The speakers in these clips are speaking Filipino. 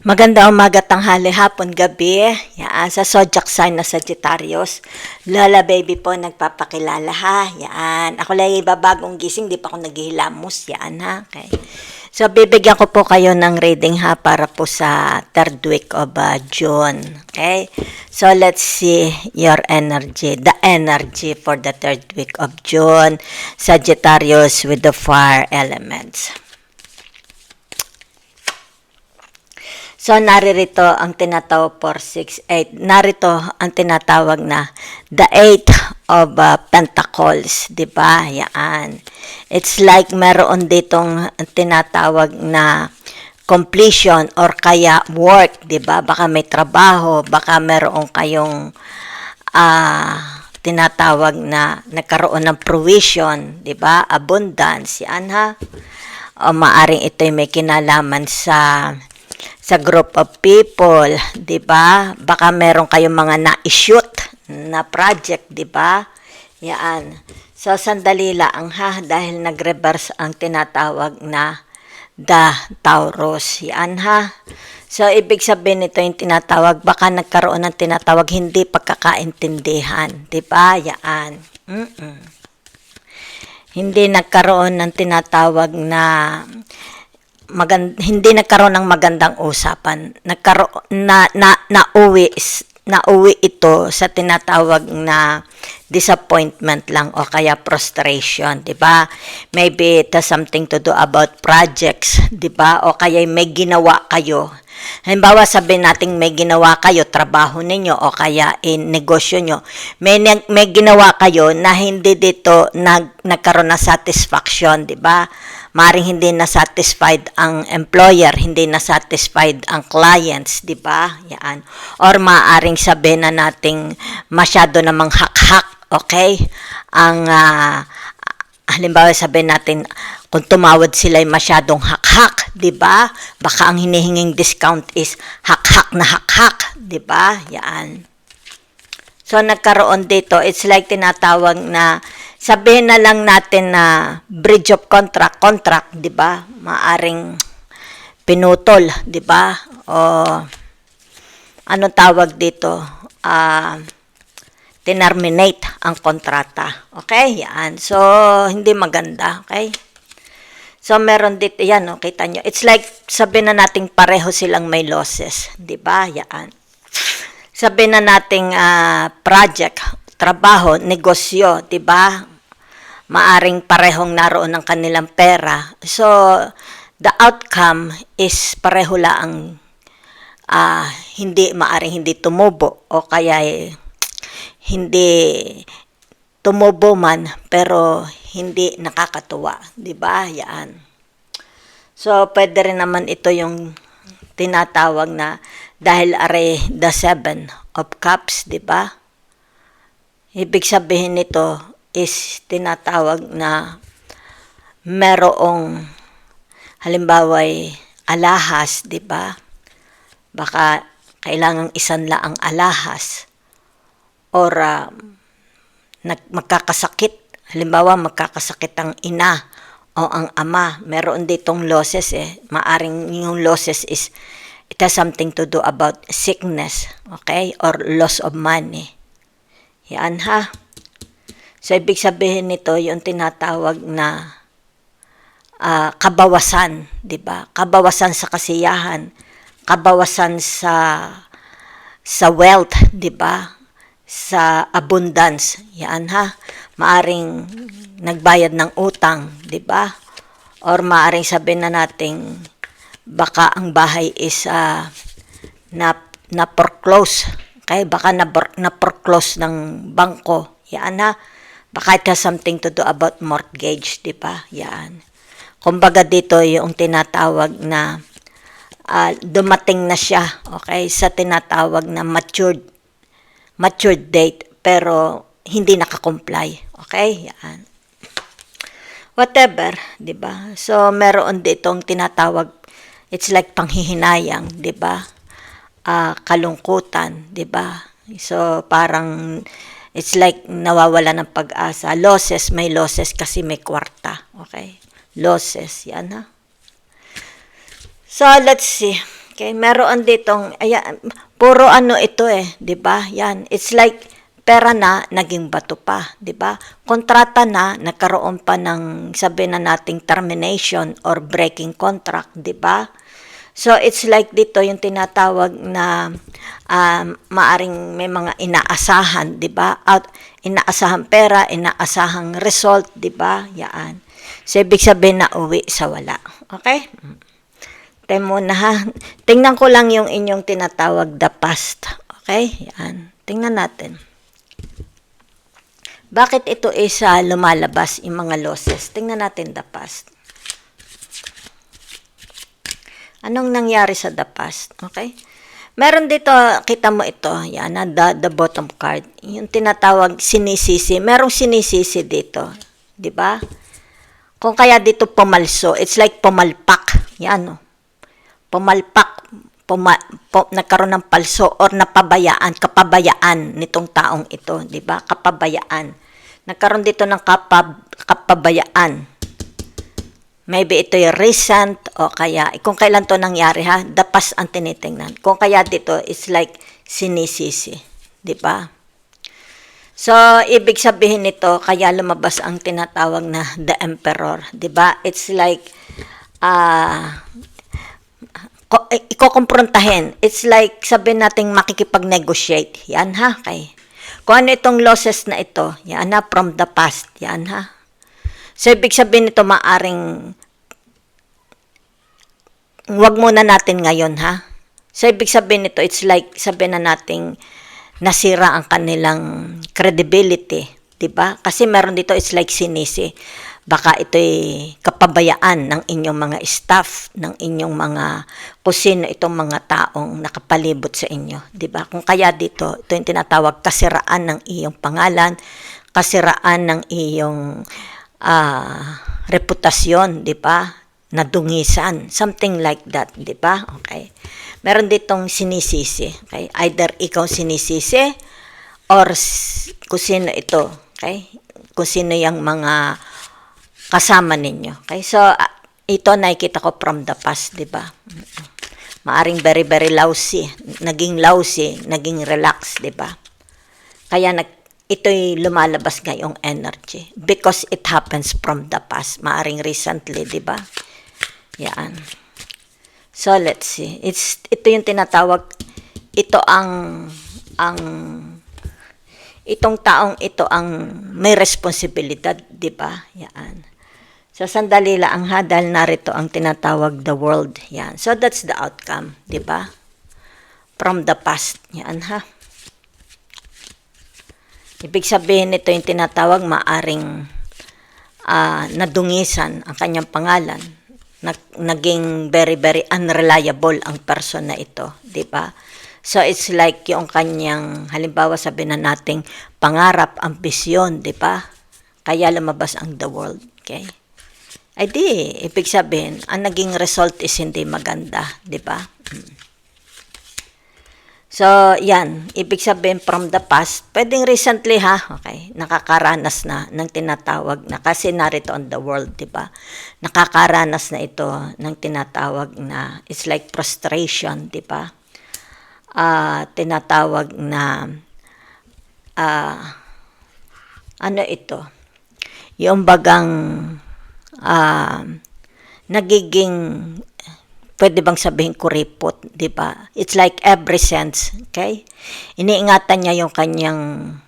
Maganda umaga, tanghali, hapon, gabi. Yan, sa zodiac sign na Sagittarius. Lola baby po, nagpapakilala ha. Yan. Ako lang ibabagong gising, di pa ako naghihilamos. Yan ha. Okay. So, bibigyan ko po kayo ng reading ha para po sa third week of June. Okay? So, let's see your energy. The energy for the third week of June. Sagittarius with the fire elements. So, naririto ang tinatawag 4, 6, 8. Narito ang tinatawag na the 8 of Pentacles. Diba? Yan. It's like meron ditong tinatawag na completion or kaya work. Diba? Baka may trabaho. Baka meron kayong tinatawag na nagkaroon ng provision. Diba? Abundance. Yan ha. O maaring ito'y may kinalaman sa group of people, 'di ba? Baka meron kayong mga na-shoot na project, 'di ba? Yan. So sandali lang ha dahil nag-reverse ang tinatawag na the Taurus. Yan ha. So ibig sabihin nito yung tinatawag baka nagkaroon ng tinatawag hindi pagkakaintindihan, 'di ba? Yan. Hindi nagkaroon ng tinatawag na hindi nagkaroon ng magandang usapan. Nagkaroon nauwi ito sa tinatawag na disappointment lang o kaya frustration, 'di ba? Maybe it has something to do about projects, 'di ba? O kaya may ginawa kayo. Halimbawa, sabihin natin may ginawa kayo, trabaho ninyo o kaya negosyo nyo. May ginawa kayo na hindi dito nagkaroon ng satisfaction, 'di ba? Maring hindi na satisfied ang employer, hindi na satisfied ang clients, 'di ba? Yan. Or maaring sabihin na nating masyado namang hak-hak, okay? Ang halimbawa sabihin natin kung tumawad sila ay masyadong hak-hak, 'di ba? Baka ang hinihinging discount is hak-hak na hak-hak, 'di ba? Yan. So nagkaroon dito, it's like tinatawag na sabihin na lang natin na bridge of contract, 'di ba? Maaring pinutol, 'di ba? O anong tawag dito? Terminate ang kontrata. Okay? Yan. So hindi maganda, okay? So meron dito yan, no? Kita nyo. It's like sabihin na nating pareho silang may losses, 'di ba? Yan. Sabihin na nating project, trabaho, negosyo, 'di ba? Maaring parehong naroon ng kanilang pera. So, the outcome is pareho lang maaring hindi tumubo o kaya hindi tumubo man pero hindi nakakatuwa, 'di ba? Yan. So, pwede rin naman ito yung tinatawag na dahil the 7 of Cups, 'di ba? Ibig sabihin nito is tinatawag na merong halimbawa alahas, 'di ba? Baka kailangang isanla ang alahas or magkakasakit. Halimbawa magkakasakit ang ina o ang ama. Meron ditong losses Maaring yung losses is it has something to do about sickness, okay? Or loss of money. Yan ha. So, ibig sabihin nito, yung tinatawag na kabawasan, 'di ba? Kabawasan sa kasiyahan, kabawasan sa wealth, 'di ba? Sa abundance. Yan ha. Maaring nagbayad ng utang, 'di ba? Or maaring sabihin na nating baka ang bahay is na foreclose. Okay? Baka na foreclose ng bangko. Yan ha. Baka it has something to do about mortgage, di ba? Yan. Kumbaga dito yung tinatawag na dumating na siya, okay, sa tinatawag na matured date, pero hindi nakakomply. Okay? Yan. Whatever, di ba? So, meron ditong tinatawag, it's like panghihinayang, di ba? Kalungkutan, di ba? So, parang it's like nawawala ng pag-asa. Losses, may losses kasi may kwarta. Okay? Losses, yan ha. So, let's see. Okay, meron ditong, ayan, puro ano ito eh, di ba? Yan, it's like pera na, naging bato pa, di ba? Kontrata na, nagkaroon pa ng, sabihin na nating termination or breaking contract, di ba? So, it's like dito yung tinatawag na maaring may mga inaasahan, di ba? At inaasahan pera, inaasahang result, di ba? Yan. So, ibig sabihin na uwi sa wala. Okay? Tayo muna ha. Tingnan ko lang yung inyong tinatawag the past. Okay? Yan. Tingnan natin. Bakit ito isa lumalabas yung mga losses? Tingnan natin the past. Anong nangyari sa the past? Okay? Meron dito, kita mo ito. Yan, the bottom card. Yung tinatawag sinisisi. Merong sinisisi dito. Diba? Kung kaya dito pumalso, it's like pumalpak. Yan, no? Pumalpak, nagkaroon ng palso or napabayaan, kapabayaan nitong taong ito, di ba? Kapabayaan. Nagkaroon dito ng kapabayaan. Maybe ito yung recent o kaya, kung kailan to nangyari ha, the past ang tinitingnan. Kung kaya dito, it's like sinisisi, di ba? So, ibig sabihin nito, kaya lumabas ang tinatawag na the emperor, di ba? It's like, ikokomprontahin. It's like, sabihin natin makikipag-negotiate. Yan ha, kay. Kung ano itong losses na ito, yan ha, from the past. Yan ha. So, ibig sabihin nito, maaring, wag muna natin ngayon ha. So, ibig sabihin nito, it's like, sabihin na natin, nasira ang kanilang credibility. Diba? Kasi meron dito, it's like sinisi. Baka ito'y kapabayaan ng inyong mga staff, ng inyong mga kusino, itong mga taong nakapalibot sa inyo. Diba? Kung kaya dito, ito yung tinatawag kasiraan ng iyong pangalan, kasiraan ng iyong reputasyon, diba? Nadungisan, something like that, diba? Okay. Meron ditong sinisisi. Okay? Either ikaw sinisisi or kung sino ito. Okay? Kung sino yung mga kasama ninyo. Okay? So, ito nakikita ko from the past, di ba? Maaring very, very lousy. Naging lousy, naging relax, di ba? Kaya ito'y lumalabas ngayong energy. Because it happens from the past. Maaring recently, di ba? Yan. So, let's see. Ito yung tinatawag, itong taong ito ang may responsibilidad, di ba? Yan. So, sandali lang ha, dahil narito ang tinatawag the world. Yan. So, that's the outcome, di ba? From the past. Yan ha. Ibig sabihin nito yung tinatawag, maaring nadungisan ang kanyang pangalan. Naging very, very unreliable ang person na ito, di ba? So, it's like yung kanyang, halimbawa sabihin na nating pangarap, ambisyon, di ba? Kaya lumabas ang the world, okay? Ay di, ibig sabihin, ang naging result is hindi maganda, di ba? So, yan, ibig sabihin from the past, pwedeng recently ha, okay, nakakaranas na ng tinatawag na, kasi narito on the world, di ba? Nakakaranas na ito ng tinatawag na, it's like frustration, di ba? Tinatawag na, ano ito? Yung bagang, nagiging, pwede bang sabihin kuripot, di ba? It's like every sense, okay? Iniingatan niya yung kanyang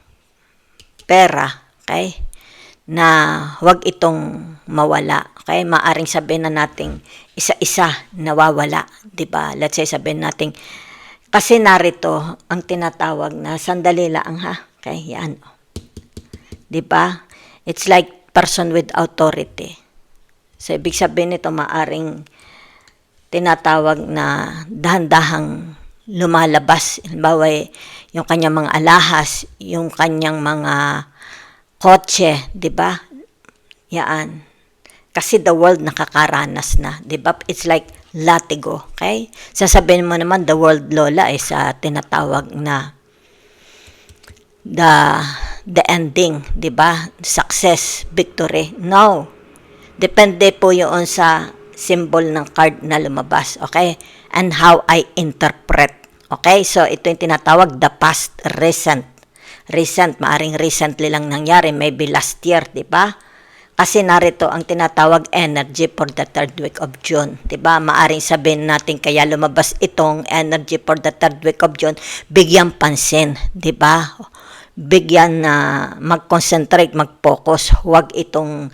pera, okay? Na wag itong mawala, okay? Maaring sabihin na nating isa-isa nawawala, di ba? Let's say sabihin nating, kasi narito ang tinatawag na sandali lang ha, okay? Yan, di ba? It's like person with authority. So, ibig sabihin nito maaring tinatawag na dahan-dahang lumalabas. Halimbawa, yung kanyang mga alahas, yung kanyang mga kotse, di ba? Yan. Kasi the world nakakaranas na, di ba? It's like latigo, okay? Sasabihin mo naman, the world, Lola, ay sa tinatawag na the ending, di ba? Success, victory. No. Depende po yun sa symbol ng card na lumabas, okay? And how I interpret, okay? So, ito yung tinatawag the past, recent. Recent, maaring recently lang nangyari, maybe last year, di ba? Kasi narito ang tinatawag energy for the third week of June. Diba? Maaring sabihin natin kaya lumabas itong energy for the third week of June, bigyan pansin. Diba? Bigyan na mag-concentrate, mag-focus. Huwag itong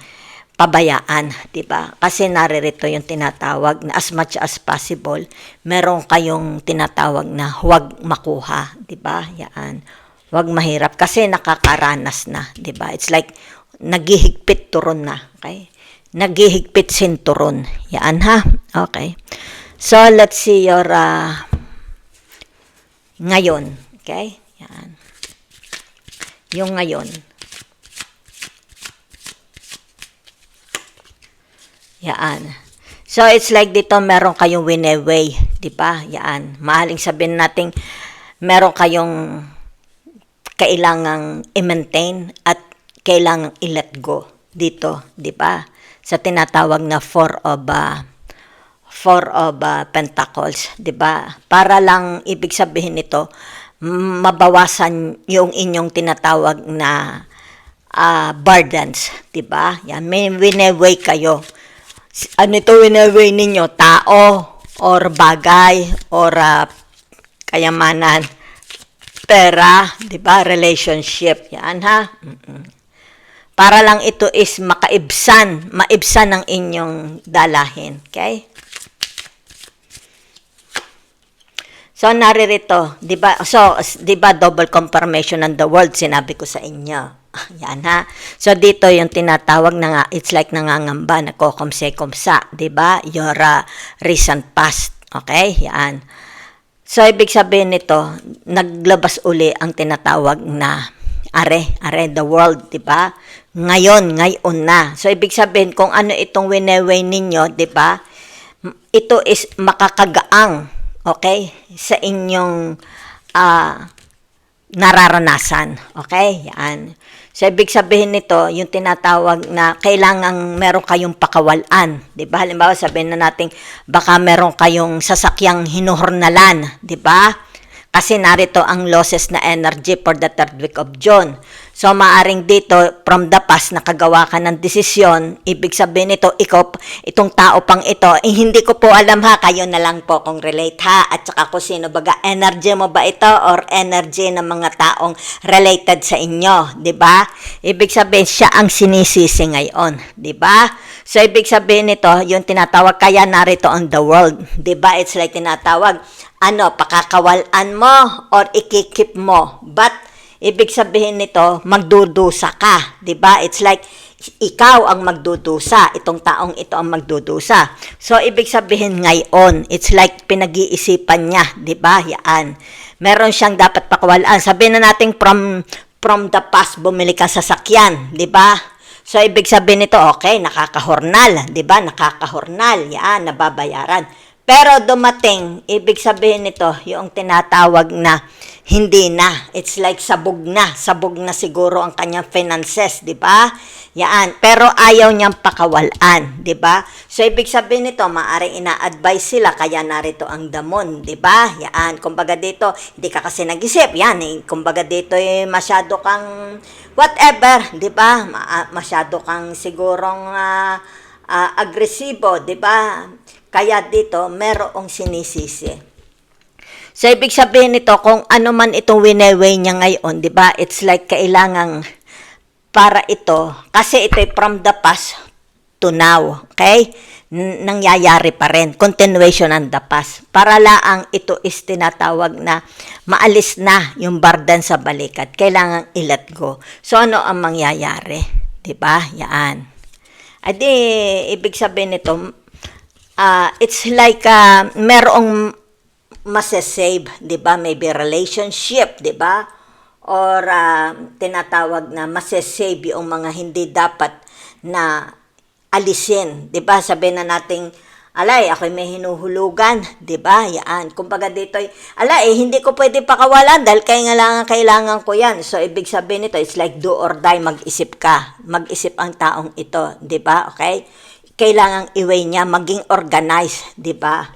pabayaan. Diba? Kasi naririto yung tinatawag na as much as possible, meron kayong tinatawag na huwag makuha. Diba? Yan. Huwag mahirap. Kasi nakakaranas na. Diba? It's like naghihigpit turon na, okay? Naghihigpit sinturon. Yan ha, okay? So, let's see your ngayon, okay? Yan. Yung ngayon. Yan. So, it's like dito meron kayong winaway, di ba? Yan. Mahaling sabihin natin, meron kayong kailangang i-maintain at kailangang i-let go dito, di ba? Sa tinatawag na four of pentacles, di ba? Para lang ibig sabihin nito, mabawasan yung inyong tinatawag na burdens, di ba? Yan, may winaway kayo. Ano ito winaway ninyo? Tao or bagay or kayamanan, pera, di ba? Relationship, yan ha. Para lang ito is maibsan ng inyong dalahin. Okay? So, naririto, di ba? So, di ba double confirmation ng the world, sinabi ko sa inyo. Yan ha. So, dito yung tinatawag na nga, it's like nangangamba, nagkokomse-komsa, di ba? Your recent past. Okay? Yan. So, ibig sabihin nito, naglabas uli ang tinatawag na are the world, di ba? Ngayon na. So, ibig sabihin, kung ano itong winaway ninyo, di ba? Ito is makakagaang, okay? Sa inyong nararanasan. Okay? Yan. So, ibig sabihin nito, yung tinatawag na kailangang meron kayong pakawalan. Di ba? Halimbawa, sabihin na natin, baka meron kayong sasakyang hinuhornalan. Di ba? Kasi narito ang losses na energy for the third week of June. So, maaring dito, from the past, nakagawa ka ng desisyon, ibig sabihin nito, ikaw, itong tao pang ito, hindi ko po alam ha, kayo na lang po kung relate ha, at saka kung sino baga, energy mo ba ito, or energy ng mga taong related sa inyo, di ba? Ibig sabihin, siya ang sinisisi ngayon, di ba? So, ibig sabihin nito, yung tinatawag, kaya narito on the world, di ba? It's like tinatawag, pakakawalan mo, or ikikip mo, but, ibig sabihin nito, magdudusa ka, 'di ba? It's like ikaw ang magdudusa, itong taong ito ang magdudusa. So ibig sabihin ngayon, it's like pinag-iisipan niya, 'di ba? Yan. Meron siyang dapat pakawalan. Sabihin na natin from the past bumili ka sa sasakyan, 'di ba? So ibig sabihin nito, okay, nakakahornal, 'di ba? Nakakahornal, yan, nababayaran. Pero dumating, ibig sabihin nito, yung tinatawag na hindi na. It's like sabog na siguro ang kanyang finances, di ba? Yan. Pero ayaw niyang pakawalan, di ba? So, ibig sabihin nito, maaaring ina-advise sila, kaya narito ang damon, di ba? Yan. Kumbaga dito, hindi ka kasi nag-isip. Yan. Kumbaga dito, masyado kang whatever, di ba? Masyado kang sigurong agresibo, di ba? Kaya dito, merong sinisisi. So, ibig sabihin nito, kung ano man itong winaway niya ngayon, di ba? It's like kailangang para ito, kasi ito from the past to now, okay? Nangyayari pa rin. Continuation on the past. Para laang ito is tinatawag na maalis na yung burden sa balikat. Kailangang i-let go. So, ano ang mangyayari? Di ba? Yan. Adi, ibig sabihin nito, it's like merong masasave, 'di ba? Maybe relationship, 'di ba? Or tinatawag na masasave yung mga hindi dapat na alisin, 'di ba? Sabihin na nating alay, ako may hinuhulugan, 'di ba? Yan. Kumbaga dito, alay, hindi ko pwede pakawalan dahil kailangan ko 'yan. So ibig sabihin nito, it's like do or die, mag-isip ka. Mag-isip ang taong ito, 'di ba? Okay? kailangang i-weigh niya, maging organized, di ba?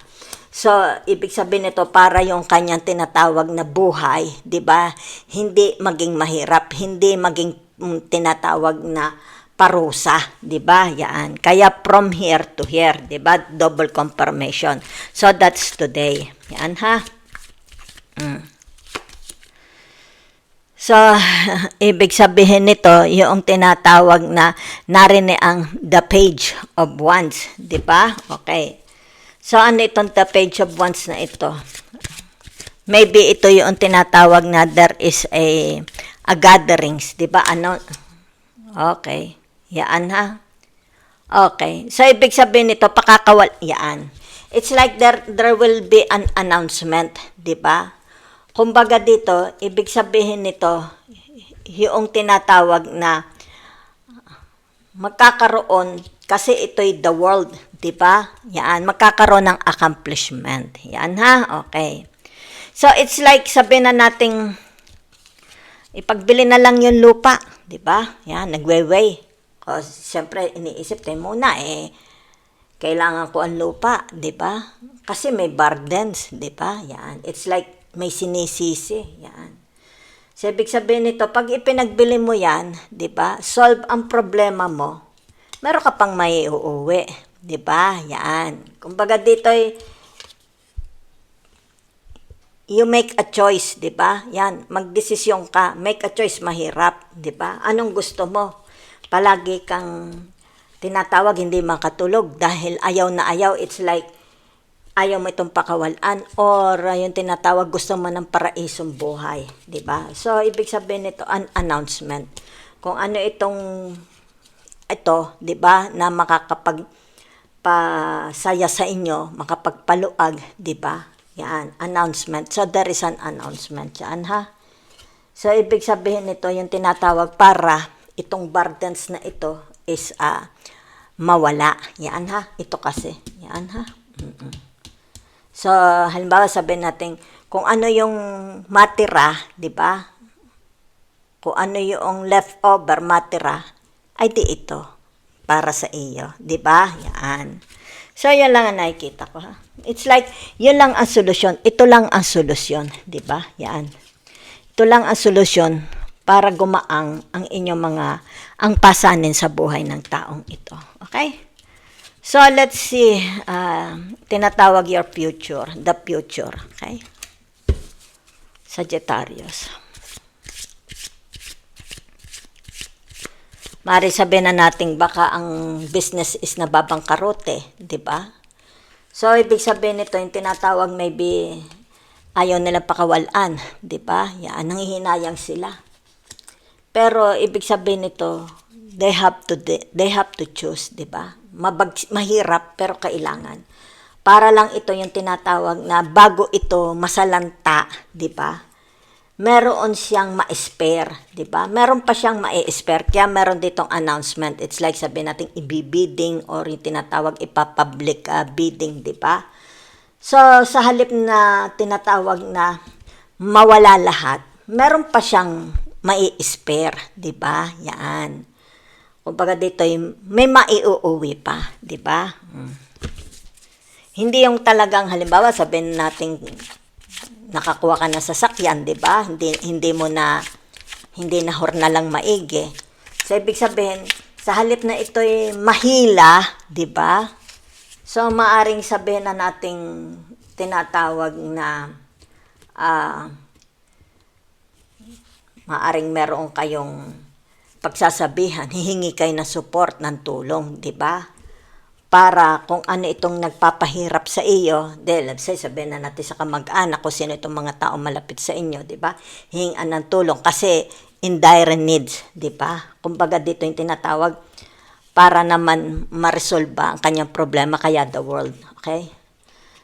So, ibig sabihin nito, para yung kanyang tinatawag na buhay, di ba? Hindi maging mahirap, hindi maging tinatawag na parusa, di ba? Yan. Kaya from here to here, di ba? Double confirmation. So, that's today. Yan, ha? So, ibig sabihin nito, yung tinatawag na narinig ang the page of wands, di ba? Okay. So, ano itong the page of wands na ito? Maybe ito yung tinatawag na there is a gatherings, di ba? Ano? Okay. Yan, ha? Okay. So, ibig sabihin nito, pakakawal, yan. It's like there will be an announcement, di ba? Kumbaga dito, ibig sabihin nito, yung tinatawag na magkakaroon, kasi ito'y the world, di ba? Yan, magkakaroon ng accomplishment. Yan, ha? Okay. So, it's like sabihin na nating ipagbili na lang yung lupa, di ba? Yan, nagwe-weigh. O, siyempre, iniisip tayo muna, kailangan ko ang lupa, di ba? Kasi may burdens, di ba? Yan, it's like may sinisisi, yan. So, ibig sabihin nito, pag ipinagbili mo yan, di ba, solve ang problema mo, meron ka pang may uuwi, di ba? Yan. Kumbaga dito you make a choice, di ba? Yan, magdesisyon ka, make a choice, mahirap, di ba? Anong gusto mo? Palagi kang tinatawag, hindi makatulog dahil ayaw na ayaw, it's like ayaw mo itong pakawalan or yung tinatawag gusto mo ng paraisong buhay, di ba? So, ibig sabihin nito, an announcement. Kung ano ito, di ba, na makakapagpasaya sa inyo, makapagpaluag, di ba? Yan, announcement. So, there is an announcement. Yan, ha? So, ibig sabihin nito, yung tinatawag para itong burdens na ito is mawala. Yan, ha? Ito kasi. Yan, ha? So, halimbawa sabihin natin, kung ano yung matira, di ba? Kung ano yung leftover matira, ay di ito para sa iyo, di ba? Yan. So, yun lang ang nakikita ko, ha? It's like, yun lang ang solusyon. Ito lang ang solusyon, di ba? Yan. Ito lang ang solusyon para gumaang ang inyong ang pasanin sa buhay ng taong ito. Okay? So, let's see, tinatawag your future, the future, okay? Sagittarius. Mari sabihin na natin baka ang business is nababangkarote, di ba? So, ibig sabihin nito, yung tinatawag maybe ayaw nilang pakawalan, di ba? Yan, nanghihinayang sila. Pero, ibig sabihin nito, they have to choose, di ba? Mahirap pero kailangan. Para lang ito yung tinatawag na bago ito masalanta, di ba? Meron siyang ma-spare, di ba? Meron pa siyang ma-spare, kaya meron ditong announcement. It's like sabihin natin ibibidding or yung tinatawag ipapublic bidding, di ba? So, sa halip na tinatawag na mawala lahat, meron pa siyang ma-spare, di ba? Yan. Kumbaga dito, may maiuuwi pa, di ba? Hindi yung talagang, halimbawa, sabihin natin, nakakuha ka na sa sasakyan, di ba? Hindi na horna lang maigi. So, ibig sabihin, sa halip na ito'y mahila, di ba? So, maaring sabihin na nating tinatawag na maaring meron kayong pagsasabihan, hihingi kayo ng support, ng tulong, di ba? Para kung ano itong nagpapahirap sa iyo, let's say, sabihin na natin sa kamag-anak, kung sino itong mga tao malapit sa inyo, di ba? Hihingan ng tulong kasi in dire needs, di ba? Kumbaga dito yung tinatawag para naman ma-resolve ang kanyang problema, kaya the world, okay?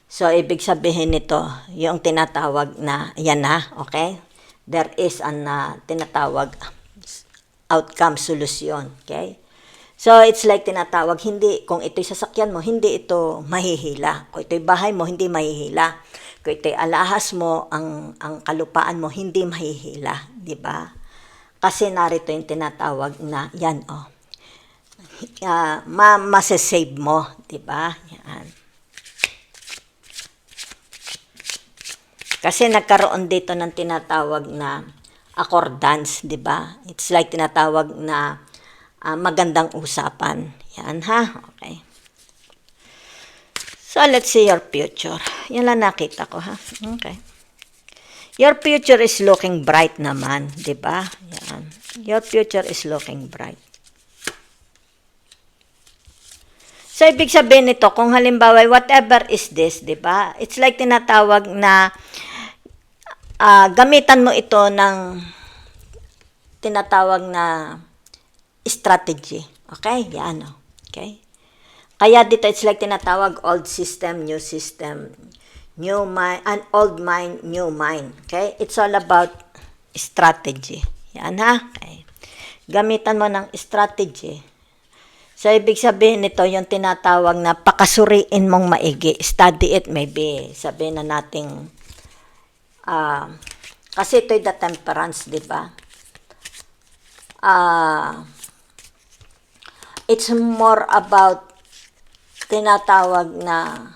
So, ibig sabihin nito, yung tinatawag na, yan na, okay? There is an tinatawag outcome, solution, okay? So, it's like tinatawag, hindi, kung ito'y sasakyan mo, hindi ito mahihila. Kung ito'y bahay mo, hindi mahihila. Kung ito'y alahas mo, ang kalupaan mo, hindi mahihila, di ba? Kasi narito yung tinatawag na, yan, masasave mo, di ba? Yan. Kasi nagkaroon dito ng tinatawag na accordance, di ba? It's like tinatawag na magandang usapan. Yan ha, okay. So, let's see your future. Yan lang nakita ko ha. Okay. Your future is looking bright naman, di ba? Yan. Your future is looking bright. So, ibig sabihin nito, kung halimbawa, whatever is this, di ba? It's like tinatawag na gamitan mo ito ng tinatawag na strategy. Okay? Yan. Okay? Kaya dito, it's like tinatawag old system, new system. New mind, an old mind, new mind. Okay? It's all about strategy. Yan ha? Okay. Gamitan mo ng strategy. So, ibig sabihin nito, yung tinatawag na pakasuriin mong maigi. Study it, maybe. Sabihin na nating, kasi ito'y the temperance, di ba? It's more about tinatawag na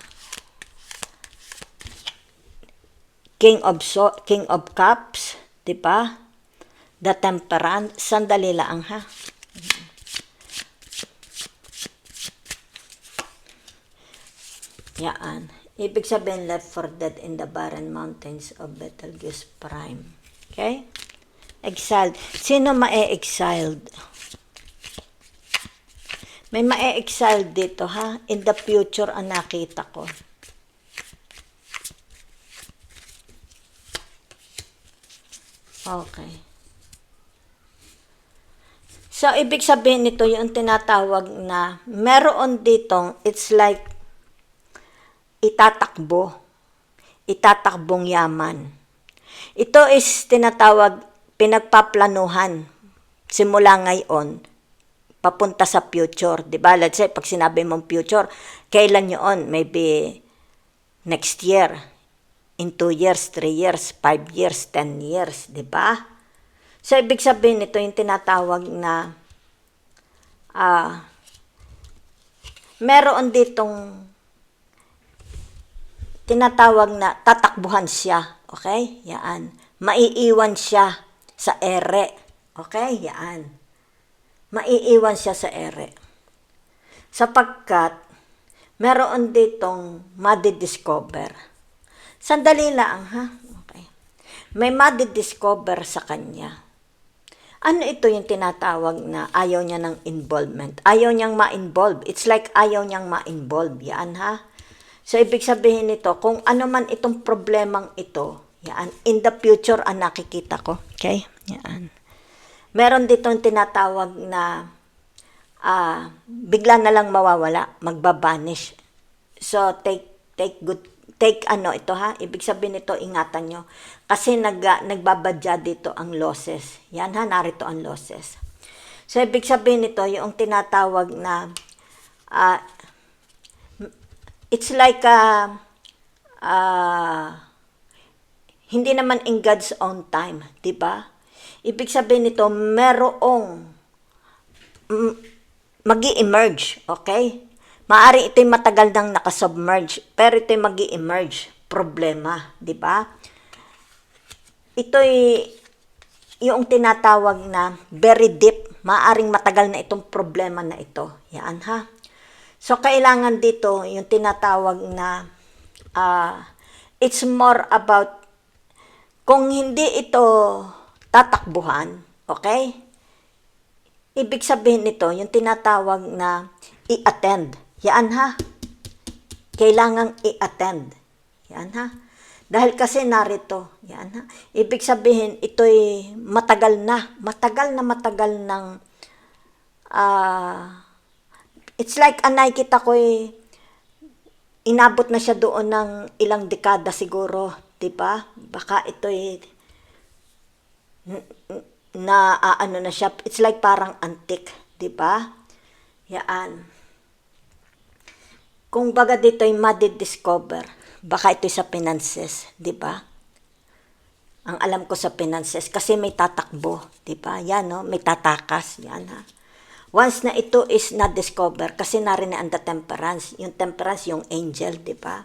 King of Cups, di ba? The Temperance, sandali lang ha. Yan. Ibig sabihin, left for dead in the barren mountains of Betelgeuse Prime. Okay? Exiled. Sino ma-exiled? May ma-exiled dito ha. In the future, ang nakita ko. Okay. So, ibig sabihin nito, yung tinatawag na meron ditong, it's like itatakbong yaman. Ito is tinatawag, pinagpaplanuhan simula ngayon, papunta sa future. Diba? Let's say, pag sinabi mong future, kailan yun? Maybe next year, in 2 years, 3 years, 5 years, 10 years. Diba? So, ibig sabihin nito, yung tinatawag na meron ditong tinatawag na tatakbuhan siya. Okay? Yan. Maiiwan siya sa ere. Okay? Yan. Maiiwan siya sa ere. Sapagkat, meron ditong madidiscover. Sandali lang, ha? Okay. May madidiscover sa kanya. Ano ito yung tinatawag na ayaw niya ng involvement? Ayaw niyang ma-involve. It's like ayaw niyang ma-involve. Yan, ha? So, ibig sabihin nito, kung ano man itong problemang ito, yan, in the future, ang nakikita ko. Okay? Yan. Meron dito yung tinatawag na bigla na lang mawawala, magbabanish. So, take ito ha, ibig sabihin nito, ingatan nyo. Kasi nagbabadya dito ang losses. Yan ha, narito ang losses. So, ibig sabihin nito, yung tinatawag na it's like hindi naman in God's own time, di ba? Ibig sabihin nito, merong magi-emerge, okay? Maari ito'y matagal nang nakasubmerge, pero ito'y magi-emerge problema, di ba? Ito'y yung tinatawag na very deep, maaring matagal na itong problema na ito. Yan ha. So, kailangan dito yung tinatawag na it's more about kung hindi ito tatakbuhan, okay? Ibig sabihin nito, yung tinatawag na i-attend. Yan ha. Kailangang i-attend. Yan ha. Dahil kasi narito. Yan ha. Ibig sabihin, ito'y matagal ng it's like nakikita ko inabot na siya doon ng ilang dekada siguro, 'di ba? Baka ito'y ano na siya, it's like parang antique, 'di ba? Yan. Kung baga dito'y madidiscover, baka ito'y sa finances, 'di ba? Ang alam ko sa finances kasi may tatakbo, 'di ba? Yan no, may tatakas, yan ha. Once na ito is na-discover, kasi narin ang the temperance, yung temperance, yung angel, di ba?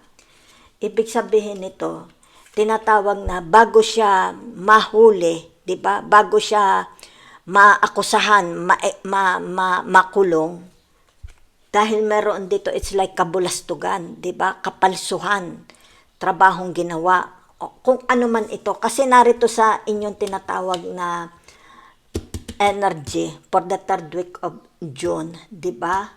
Ibig sabihin nito, tinatawag na bago siya mahuli, di ba? Bago siya maakusahan, makulong, dahil meron dito, it's like kabulastugan, di ba? Kapalsuhan, trabahong ginawa, kung ano man ito. Kasi narito sa inyong tinatawag na energy for the third week of June, di ba?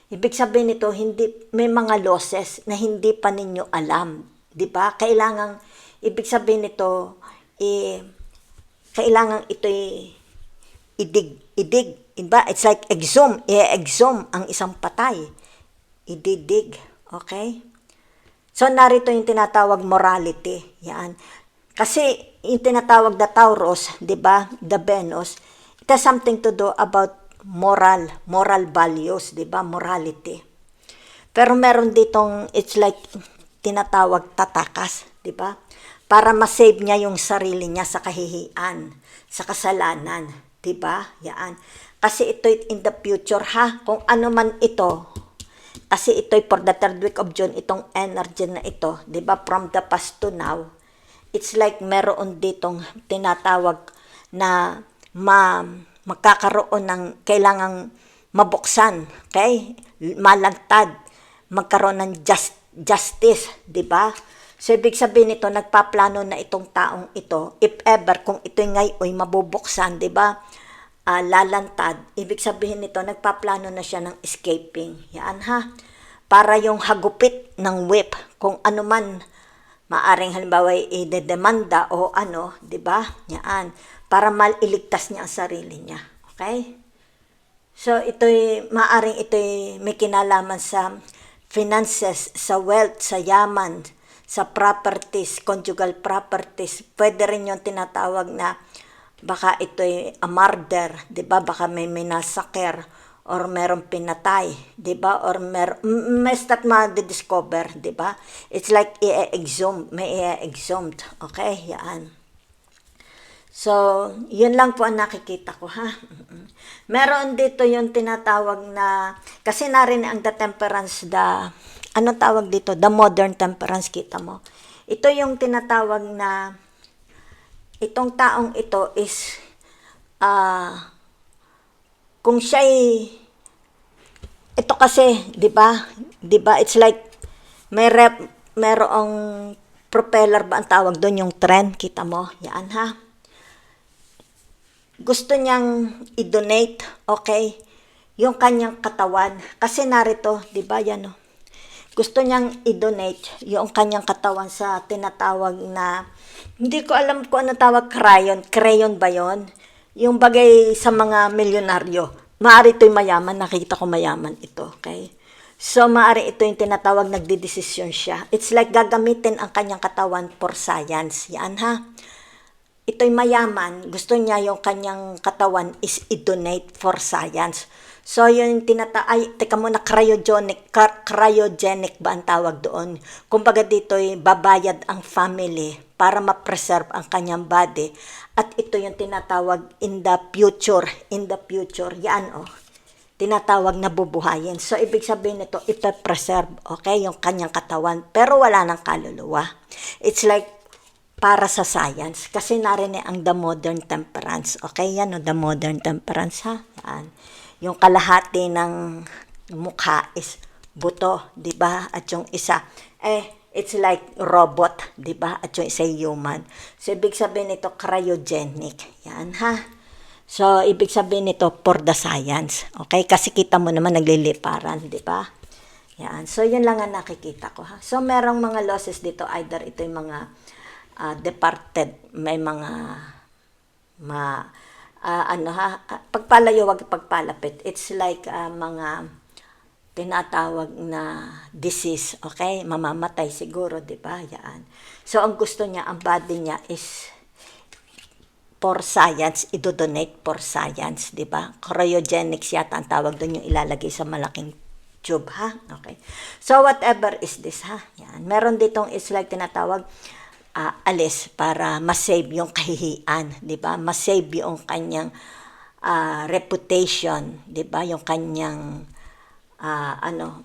Ibig sabihin nito, hindi, may mga losses na hindi pa ninyo alam, di ba? Kailangan, ibig sabihin nito, kailangan ito'y idig, diba? It's like exhume, i-exhume ang isang patay. Ididig, okay? So, narito yung tinatawag morality, yan. Kasi, yung tinatawag na Taurus, di ba? The Venus, it has something to do about moral values, di ba? Morality. Pero meron ditong, it's like, tinatawag tatakas, di ba? Para ma-save niya yung sarili niya sa kahihiyan, sa kasalanan, di ba? Yan. Kasi ito in the future, ha? Kung ano man ito, kasi ito'y for the third week of June, itong energy na ito, di ba? From the past to now, it's like meron ditong tinatawag na magkakaroon ng kailangang mabuksan, okay? Malantad, magkaroon ng justice, di ba? So, ibig sabihin nito, nagpaplano na itong taong ito, if ever, kung ito'y ngayon mabubuksan, di ba? Lalantad, ibig sabihin nito, nagpaplano na siya ng escaping. Yan, ha? Para yung hagupit ng whip, kung ano man, maaring halimbawa i-demanda o ano, di ba? Yan. Para mailigtas niya ang sarili niya. Okay? So, maaring ito'y may kinalaman sa finances, sa wealth, sa yaman, sa properties, conjugal properties. Pwede rin yung tinatawag na baka ito'y a murder, di ba? Baka may minasakir or merong pinatay, di ba? Or may stat ma-discover, di ba? It's like may i-exhumed. Okay? Yan. So, yun lang po ang nakikita ko, ha? Meron dito yung tinatawag na, kasi narin ang the temperance, anong tawag dito? The modern temperance, kita mo. Ito yung tinatawag na, itong taong ito is, kung siya'y, ito kasi, di ba? Di ba? It's like, merong propeller ba ang tawag doon, yung trend, kita mo? Yan, ha? Gusto niyang i-donate, okay, yung kanyang katawan. Kasi narito, di ba, yan o. Gusto niyang i-donate yung kanyang katawan sa tinatawag na, hindi ko alam kung ano tawag, crayon ba yon? Yung bagay sa mga milyonaryo. Maari ito'y mayaman, nakita ko mayaman ito, okay? So, maari ito yung tinatawag, nagdidesisyon siya. It's like gagamitin ang kanyang katawan for science. Yan, ha? Ito'y mayaman, gusto niya yung kanyang katawan is i-donate for science. So, yun teka muna, cryogenic ba ang tawag doon? Kumbaga dito'y babayad ang family para ma-preserve ang kanyang body. At ito yung tinatawag in the future, yan tinatawag na bubuhayin. So, ibig sabihin nito, ipe-preserve, okay, yung kanyang katawan, pero wala nang kaluluwa. It's like, para sa science, kasi narinig ang the modern temperance. Okay, yan o, the modern temperance, ha? Yan. Yung kalahati ng mukha is buto, di ba? At yung isa, it's like robot, di ba? At yung isa human. So, ibig sabihin nito, cryogenic. Yan, ha? So, ibig sabihin nito, for the science. Okay? Kasi kita mo naman, nagliliparan, di ba? Yan. So, yun lang ang nakikita ko, ha? So, merong mga losses dito, either ito yung mga departed, may mga pagpalayo, wag pagpalapit. It's like mga tinatawag na disease, okay? Mamamatay siguro, di ba? Yan. So, ang gusto niya, ang body niya is for science, idodonate for science, di ba? Cryogenics yata ang tawag doon, yung ilalagay sa malaking tube, ha? Okay. So, whatever is this, ha? Yan. Meron ditong is like tinatawag, alis para ma-save yung kahihiyan, di ba? Ma-save yung kanyang reputation, 'di ba? Yung kanyang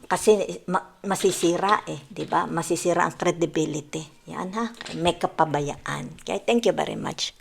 kasi masisira 'di ba? Masisira ang credibility. Yan ha. May kapabayaan. Okay, thank you very much.